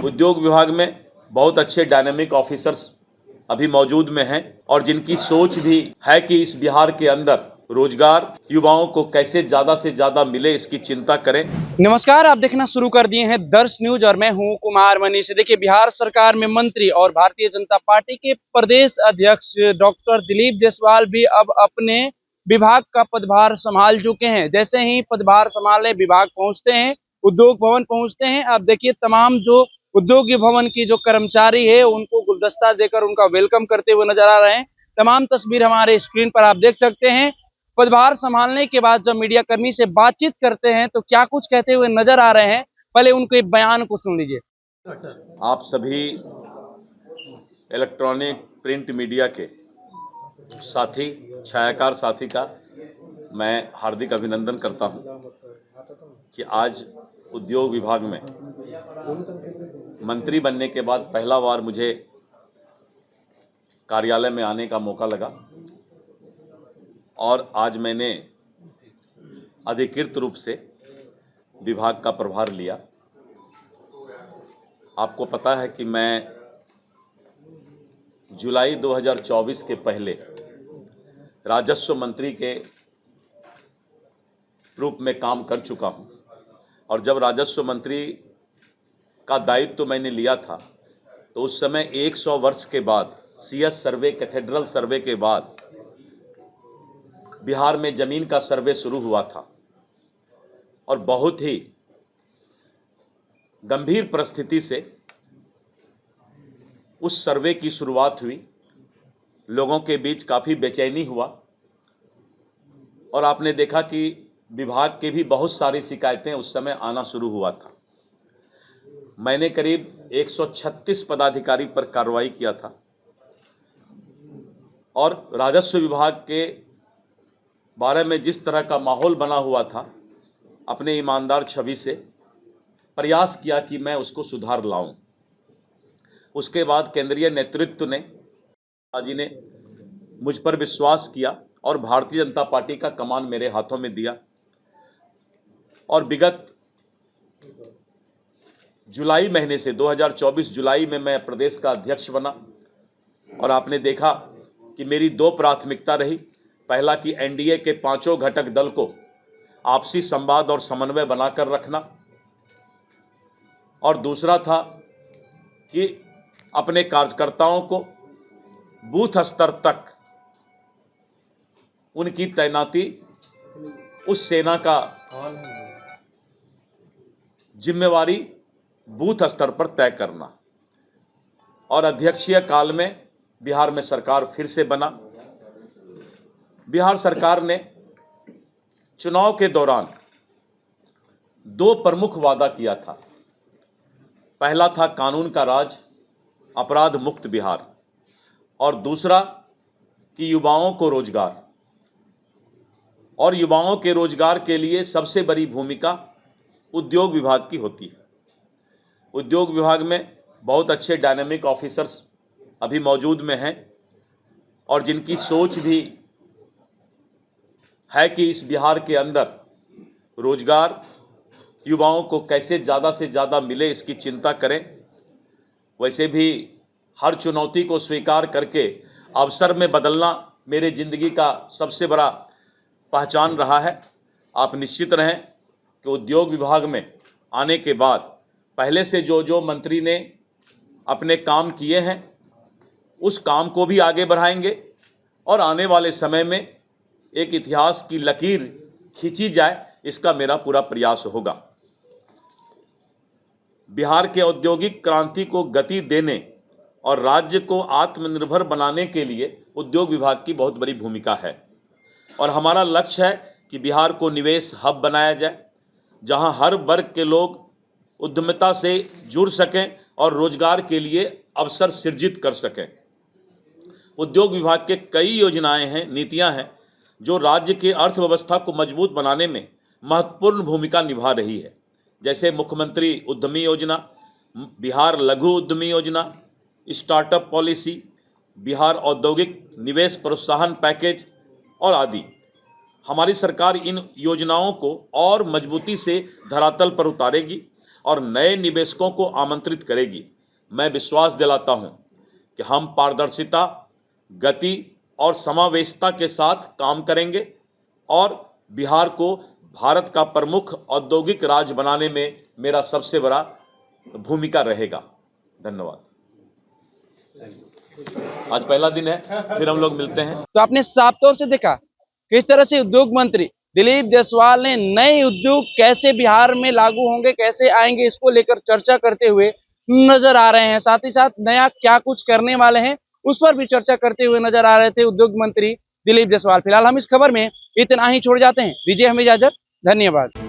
उद्योग विभाग में बहुत अच्छे डायनामिक ऑफिसर्स अभी मौजूद में हैं और जिनकी सोच भी है कि इस बिहार के अंदर रोजगार युवाओं को कैसे ज्यादा से ज्यादा मिले, इसकी चिंता करें। नमस्कार, आप देखना शुरू कर दिए हैं दर्श न्यूज और मैं हूं कुमार मनीष। देखिए, बिहार सरकार में मंत्री और भारतीय जनता पार्टी के प्रदेश अध्यक्ष डॉक्टर दिलीप जायसवाल भी अब अपने विभाग का पदभार संभाल चुके हैं। जैसे ही पदभार संभाले विभाग पहुंचते हैं, उद्योग भवन पहुंचते हैं, आप देखिए तमाम जो उद्योग भवन की जो कर्मचारी है उनको गुलदस्ता देकर उनका वेलकम करते हुए नजर आ रहे हैं। तमाम तस्वीर हमारे स्क्रीन पर आप देख सकते हैं। पदभार संभालने के बाद जब मीडिया कर्मी से बातचीत करते हैं तो क्या कुछ कहते हुए नजर आ रहे हैं, पहले उनके बयान को सुन लीजिए। आप सभी इलेक्ट्रॉनिक प्रिंट मीडिया के साथी, छायाकार साथी का मैं हार्दिक अभिनंदन करता हूं कि आज उद्योग विभाग में मंत्री बनने के बाद पहला बार मुझे कार्यालय में आने का मौका लगा और आज मैंने अधिकृत रूप से विभाग का प्रभार लिया। आपको पता है कि मैं जुलाई 2024 के पहले राजस्व मंत्री के रूप में काम कर चुका हूं और जब राजस्व मंत्री का दायित्व मैंने लिया था तो उस समय 100 वर्ष के बाद सीएस सर्वे, कैथेड्रल सर्वे के बाद बिहार में जमीन का सर्वे शुरू हुआ था और बहुत ही गंभीर परिस्थिति से उस सर्वे की शुरुआत हुई। लोगों के बीच काफ़ी बेचैनी हुआ और आपने देखा कि विभाग के भी बहुत सारी शिकायतें उस समय आना शुरू हुआ था। मैंने करीब 136 पदाधिकारी पर कार्रवाई किया था और राजस्व विभाग के बारे में जिस तरह का माहौल बना हुआ था, अपने ईमानदार छवि से प्रयास किया कि मैं उसको सुधार लाऊं। उसके बाद केंद्रीय नेतृत्व ने मुझ पर विश्वास किया और भारतीय जनता पार्टी का कमान मेरे हाथों में दिया और विगत जुलाई महीने से 2024 जुलाई में मैं प्रदेश का अध्यक्ष बना और आपने देखा कि मेरी दो प्राथमिकता रही। पहला कि एनडीए के पांचों घटक दल को आपसी संवाद और समन्वय बनाकर रखना और दूसरा था कि अपने कार्यकर्ताओं को बूथ स्तर तक उनकी तैनाती उस सेना का जिम्मेवारी बूथ स्तर पर तय करना। और अध्यक्षीय काल में बिहार में सरकार फिर से बना। बिहार सरकार ने चुनाव के दौरान दो प्रमुख वादा किया था। पहला था कानून का राज, अपराध मुक्त बिहार, और दूसरा कि युवाओं को रोजगार। और युवाओं के रोजगार के लिए सबसे बड़ी भूमिका उद्योग विभाग की होती है। उद्योग विभाग में बहुत अच्छे डायनामिक ऑफिसर्स अभी मौजूद में हैं और जिनकी सोच भी है कि इस बिहार के अंदर रोजगार युवाओं को कैसे ज़्यादा से ज़्यादा मिले, इसकी चिंता करें। वैसे भी हर चुनौती को स्वीकार करके अवसर में बदलना मेरे ज़िंदगी का सबसे बड़ा पहचान रहा है। आप निश्चित रहें कि उद्योग विभाग में आने के बाद पहले से जो मंत्री ने अपने काम किए हैं उस काम को भी आगे बढ़ाएंगे और आने वाले समय में एक इतिहास की लकीर खींची जाए, इसका मेरा पूरा प्रयास होगा। बिहार के औद्योगिक क्रांति को गति देने और राज्य को आत्मनिर्भर बनाने के लिए उद्योग विभाग की बहुत बड़ी भूमिका है और हमारा लक्ष्य है कि बिहार को निवेश हब बनाया जाए, जहां हर वर्ग के लोग उद्यमिता से जुड़ सकें और रोजगार के लिए अवसर सृजित कर सकें। उद्योग विभाग के कई योजनाएं हैं, नीतियां हैं जो राज्य की अर्थव्यवस्था को मजबूत बनाने में महत्वपूर्ण भूमिका निभा रही है, जैसे मुख्यमंत्री उद्यमी योजना, बिहार लघु उद्यमी योजना, स्टार्टअप पॉलिसी, बिहार औद्योगिक निवेश प्रोत्साहन पैकेज और आदि। हमारी सरकार इन योजनाओं को और मजबूती से धरातल पर उतारेगी और नए निवेशकों को आमंत्रित करेगी। मैं विश्वास दिलाता हूं कि हम पारदर्शिता, गति और समावेशिता के साथ काम करेंगे और बिहार को भारत का प्रमुख औद्योगिक राज्य बनाने में मेरा सबसे बड़ा भूमिका रहेगा। धन्यवाद। आज पहला दिन है, फिर हम लोग मिलते हैं। तो आपने साफ तौर से देखा किस तरह से उद्योग मंत्री दिलीप जायसवाल ने नए उद्योग कैसे बिहार में लागू होंगे, कैसे आएंगे, इसको लेकर चर्चा करते हुए नजर आ रहे हैं। साथ ही साथ नया क्या कुछ करने वाले हैं उस पर भी चर्चा करते हुए नजर आ रहे थे उद्योग मंत्री दिलीप जायसवाल। फिलहाल हम इस खबर में इतना ही छोड़ जाते हैं। दीजिए हमें इजाजत। धन्यवाद।